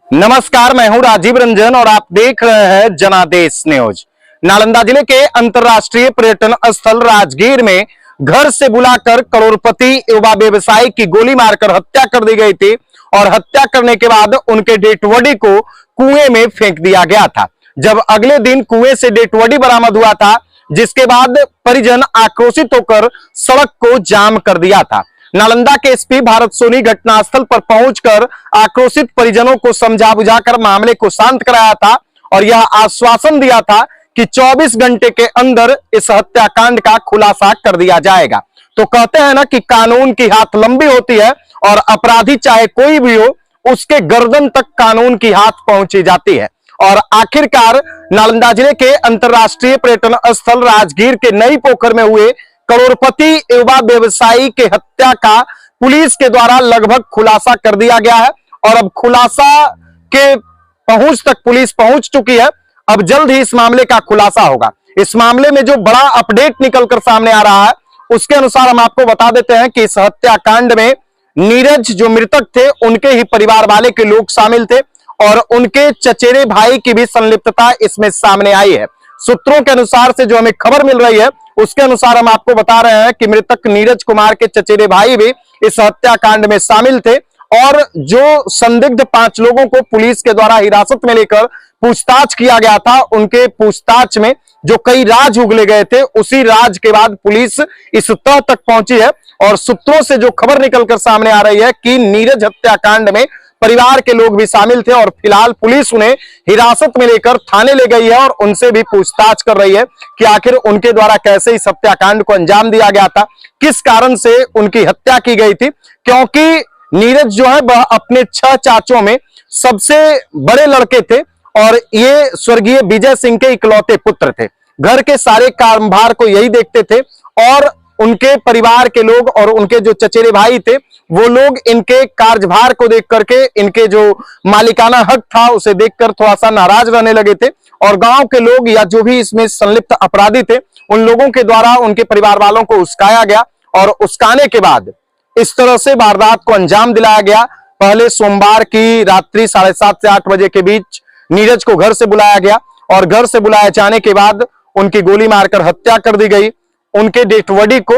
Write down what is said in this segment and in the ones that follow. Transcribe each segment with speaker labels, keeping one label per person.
Speaker 1: नमस्कार, मैं हूं राजीव रंजन और आप देख रहे हैं जनादेश न्यूज। नालंदा जिले के अंतर्राष्ट्रीय पर्यटन स्थल राजगीर में घर से बुलाकर करोड़पति युवा व्यवसायी की गोली मारकर हत्या कर दी गई थी और हत्या करने के बाद उनके डेड बॉडी को कुएं में फेंक दिया गया था। जब अगले दिन कुएं से डेड बॉडी बरामद हुआ था, जिसके बाद परिजन आक्रोशित होकर सड़क को जाम कर दिया था। नालंदा के एसपी भारत सोनी घटनास्थल पर पहुंचकर आक्रोशित परिजनों को समझा बुझाकर मामले को शांत कराया था और यह आश्वासन दिया था कि 24 घंटे के अंदर इस हत्याकांड का खुलासा कर दिया जाएगा। तो कहते हैं ना कि कानून की हाथ लंबी होती है और अपराधी चाहे कोई भी हो, उसके गर्दन तक कानून की हाथ पहुंची जाती है। और आखिरकार नालंदा जिले के अंतर्राष्ट्रीय पर्यटन स्थल राजगीर के नई पोखर में हुए करोड़पति युवा व्यवसायी के हत्या का पुलिस के द्वारा लगभग खुलासा कर दिया गया है और अब खुलासा के पहुंच तक पुलिस पहुंच चुकी है। अब जल्द ही इस मामले का खुलासा होगा। इस मामले में जो बड़ा अपडेट निकलकर सामने आ रहा है, उसके अनुसार हम आपको बता देते हैं कि इस हत्याकांड में नीरज जो मृतक थे, उनके ही परिवार वाले के लोग शामिल थे और उनके चचेरे भाई की भी संलिप्तता इसमें सामने आई है। सूत्रों के अनुसार से जो हमें खबर मिल रही है, उसके अनुसार हम आपको बता रहे हैं कि मृतक नीरज कुमार के चचेरे भाई भी इस हत्याकांड में शामिल थे और जो संदिग्ध 5 लोगों को पुलिस के द्वारा हिरासत में लेकर पूछताछ किया गया था, उनके पूछताछ में जो कई राज उगले गए थे, उसी राज के बाद पुलिस इस तह तक पहुंची है। और सूत्रों से जो खबर निकलकर सामने आ रही है कि नीरज हत्याकांड में परिवार के लोग भी शामिल थे और फिलहाल पुलिस उन्हें हिरासत में लेकर थाने ले गई है और उनसे भी पूछताछ कर रही है कि आखिर उनके द्वारा कैसे इस हत्याकांड को अंजाम दिया गया था, किस कारण से उनकी हत्या की गई थी। क्योंकि नीरज जो है वह अपने 6 चाचों में सबसे बड़े लड़के थे और ये स्वर्गीय विजय सिंह के इकलौते पुत्र थे। घर के सारे कामभार को यही देखते थे और उनके परिवार के लोग और उनके जो चचेरे भाई थे, वो लोग इनके कार्यभार को देख करके, इनके जो मालिकाना हक था उसे देखकर थोड़ा सा नाराज रहने लगे थे और गांव के लोग या जो भी इसमें संलिप्त अपराधी थे, उन लोगों के द्वारा उनके परिवार वालों को उस्काया गया और उस्काने के बाद इस तरह से वारदात को अंजाम दिलाया गया। पहले सोमवार की रात्रि 7:30 से 8 बजे के बीच नीरज को घर से बुलाया गया और घर से बुलाए जाने के बाद उनकी गोली मारकर हत्या कर दी गई। उनके डेड बॉडी को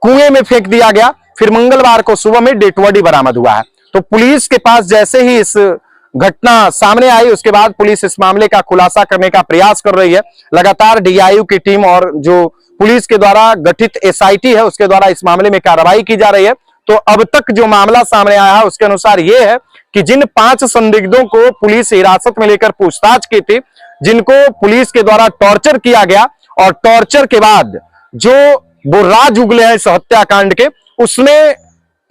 Speaker 1: कुएं में फेंक दिया गया। फिर मंगलवार को सुबह में डेड बॉडी बरामद हुआ है। तो पुलिस के पास जैसे ही इस घटना सामने आई, उसके बाद पुलिस इस मामले का खुलासा करने का प्रयास कर रही है। लगातार डीआईयू की टीम और जो पुलिस के द्वारा गठित एसआईटी है, उसके द्वारा इस मामले में कार्रवाई की जा रही है। तो अब तक जो मामला सामने आया है, उसके अनुसार यह है कि जिन 5 संदिग्धों को पुलिस हिरासत में लेकर पूछताछ की थी, जिनको पुलिस के द्वारा टॉर्चर किया गया और टॉर्चर के बाद जो वो राज उगले हैं इस हत्याकांड के, उसमें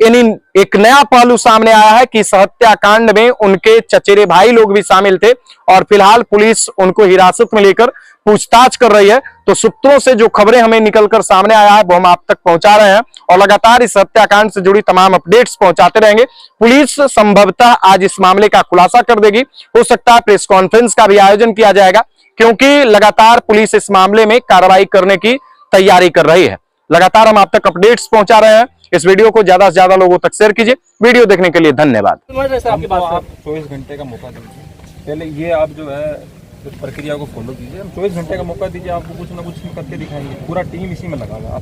Speaker 1: एक नया पहलू सामने आया है कि इस हत्याकांड में उनके चचेरे भाई लोग भी शामिल थे और फिलहाल पुलिस उनको हिरासत में लेकर पूछताछ कर रही है। तो सूत्रों से जो खबरें हमें निकलकर सामने आया है, वो हम आप तक पहुंचा रहे हैं और लगातार इस हत्याकांड से जुड़ी तमाम अपडेट्स पहुंचाते रहेंगे। पुलिस संभवतः आज इस मामले का खुलासा कर देगी। हो सकता है प्रेस कॉन्फ्रेंस का भी आयोजन किया जाएगा, क्योंकि लगातार पुलिस इस मामले में कार्रवाई करने की तैयारी कर रही है। लगातार हम आप तक अपडेट्स पहुंचा रहे हैं। इस वीडियो को ज्यादा से ज्यादा लोगों तक शेयर कीजिए। वीडियो देखने के लिए धन्यवाद।
Speaker 2: आप 24 घंटे का मौका दीजिए। पहले ये आप जो है प्रक्रिया को फॉलो कीजिए। हम 24 घंटे का मौका दीजिए, आपको कुछ ना कुछ करके दिखाएंगे। पूरा टीम इसी में लगा हुआ है।